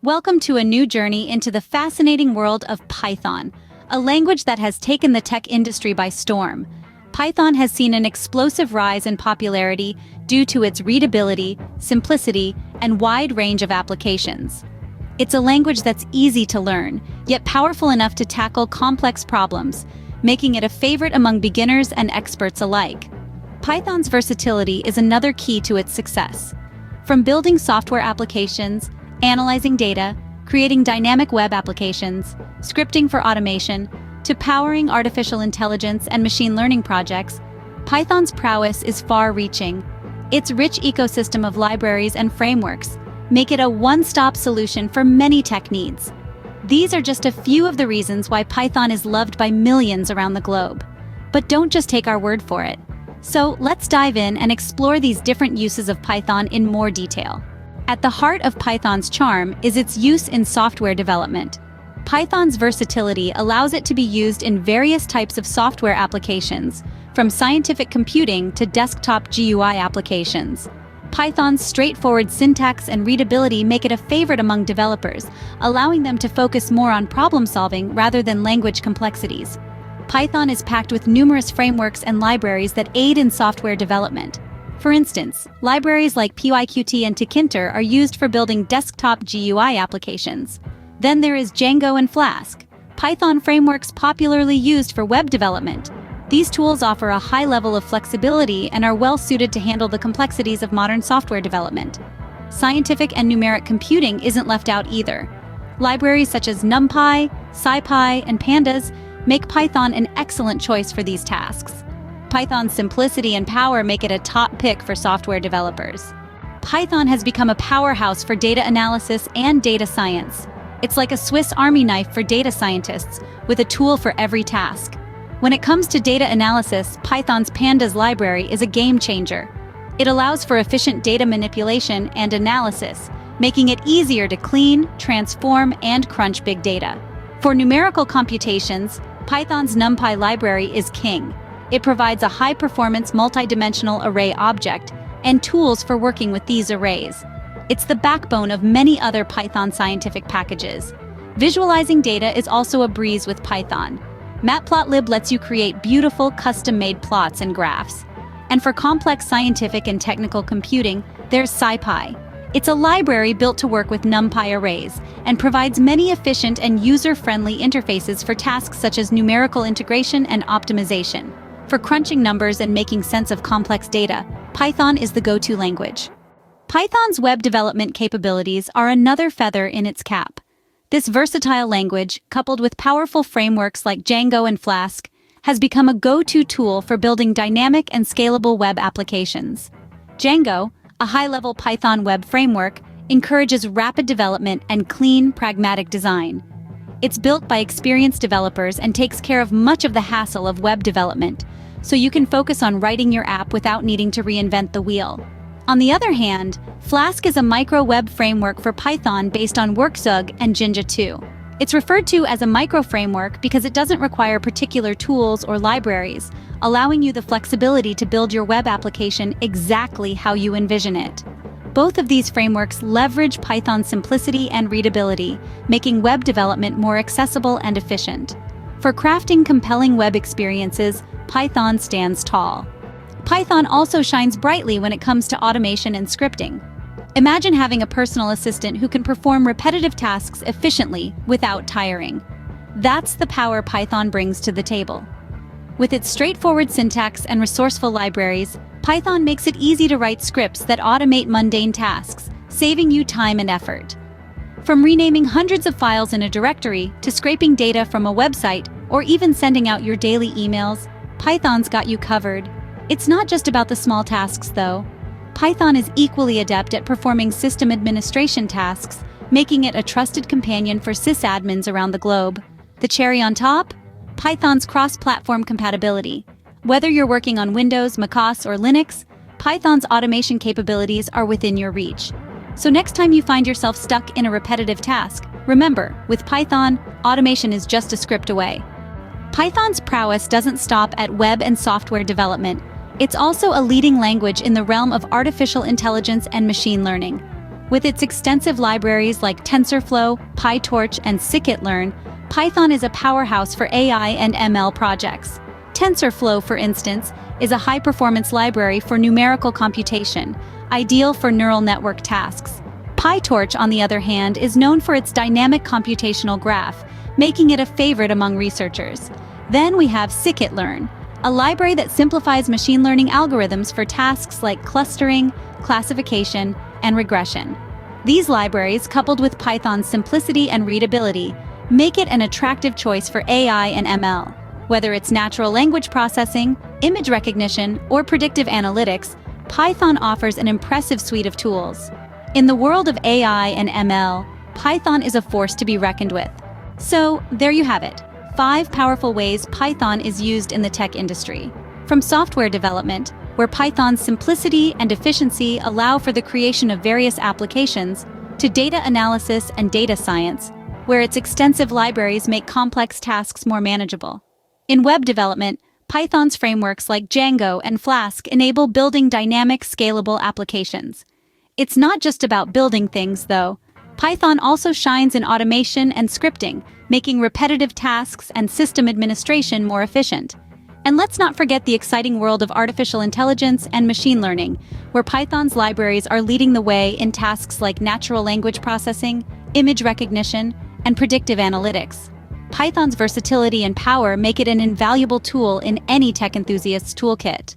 Welcome to a new journey into the fascinating world of Python, a language that has taken the tech industry by storm. Python has seen an explosive rise in popularity due to its readability, simplicity, and wide range of applications. It's a language that's easy to learn, yet powerful enough to tackle complex problems, making it a favorite among beginners and experts alike. Python's versatility is another key to its success. From building software applications, analyzing data, creating dynamic web applications, scripting for automation, to powering artificial intelligence and machine learning projects, Python's prowess is far-reaching. Its rich ecosystem of libraries and frameworks make it a one-stop solution for many tech needs. These are just a few of the reasons why Python is loved by millions around the globe. But don't just take our word for it. So let's dive in and explore these different uses of Python in more detail. At the heart of Python's charm is its use in software development. Python's versatility allows it to be used in various types of software applications, from scientific computing to desktop GUI applications. Python's straightforward syntax and readability make it a favorite among developers, allowing them to focus more on problem-solving rather than language complexities. Python is packed with numerous frameworks and libraries that aid in software development. For instance, libraries like pyqt and tkinter are used for building desktop GUI applications. Then there is Django and Flask, Python frameworks popularly used for web development. These tools offer a high level of flexibility and are well suited to handle the complexities of modern software development. Scientific and numeric computing isn't left out either. Libraries such as NumPy, SciPy, and Pandas make Python an excellent choice for these tasks. Python's simplicity and power make it a top pick for software developers. Python has become a powerhouse for data analysis and data science. It's like a Swiss Army knife for data scientists, with a tool for every task. When it comes to data analysis, Python's Pandas library is a game changer. It allows for efficient data manipulation and analysis, making it easier to clean, transform, and crunch big data. For numerical computations, Python's NumPy library is king. It provides a high-performance multidimensional array object and tools for working with these arrays. It's the backbone of many other Python scientific packages. Visualizing data is also a breeze with Python. Matplotlib lets you create beautiful, custom-made plots and graphs. And for complex scientific and technical computing, there's SciPy. It's a library built to work with NumPy arrays and provides many efficient and user-friendly interfaces for tasks such as numerical integration and optimization. For crunching numbers and making sense of complex data, Python is the go-to language. Python's web development capabilities are another feather in its cap. This versatile language, coupled with powerful frameworks like Django and Flask, has become a go-to tool for building dynamic and scalable web applications. Django, a high-level Python web framework, encourages rapid development and clean, pragmatic design. It's built by experienced developers and takes care of much of the hassle of web development, so you can focus on writing your app without needing to reinvent the wheel. On the other hand, Flask is a micro-web framework for Python based on Workzug and Jinja 2. It's referred to as a micro-framework because it doesn't require particular tools or libraries, allowing you the flexibility to build your web application exactly how you envision it. Both of these frameworks leverage Python's simplicity and readability, making web development more accessible and efficient. For crafting compelling web experiences, Python stands tall. Python also shines brightly when it comes to automation and scripting. Imagine having a personal assistant who can perform repetitive tasks efficiently without tiring. That's the power Python brings to the table. With its straightforward syntax and resourceful libraries, Python makes it easy to write scripts that automate mundane tasks, saving you time and effort. From renaming hundreds of files in a directory to scraping data from a website or even sending out your daily emails, Python's got you covered. It's not just about the small tasks, though. Python is equally adept at performing system administration tasks, making it a trusted companion for sysadmins around the globe. The cherry on top? Python's cross-platform compatibility. Whether you're working on Windows, macOS, or Linux, Python's automation capabilities are within your reach. So next time you find yourself stuck in a repetitive task, remember, with Python, automation is just a script away. Python's prowess doesn't stop at web and software development. It's also a leading language in the realm of artificial intelligence and machine learning. With its extensive libraries like TensorFlow, PyTorch, and scikit-learn, Python is a powerhouse for AI and ML projects. TensorFlow, for instance, is a high-performance library for numerical computation, ideal for neural network tasks. PyTorch, on the other hand, is known for its dynamic computational graph, making it a favorite among researchers. Then we have scikit-learn, a library that simplifies machine learning algorithms for tasks like clustering, classification, and regression. These libraries, coupled with Python's simplicity and readability, make it an attractive choice for AI and ML. Whether it's natural language processing, image recognition, or predictive analytics, Python offers an impressive suite of tools. In the world of AI and ML, Python is a force to be reckoned with. So, there you have it. 5 powerful ways Python is used in the tech industry. From software development, where Python's simplicity and efficiency allow for the creation of various applications, to data analysis and data science, where its extensive libraries make complex tasks more manageable. In web development, Python's frameworks like Django and Flask enable building dynamic, scalable applications. It's not just about building things, though. Python also shines in automation and scripting, making repetitive tasks and system administration more efficient. And let's not forget the exciting world of artificial intelligence and machine learning, where Python's libraries are leading the way in tasks like natural language processing, image recognition, and predictive analytics. Python's versatility and power make it an invaluable tool in any tech enthusiast's toolkit.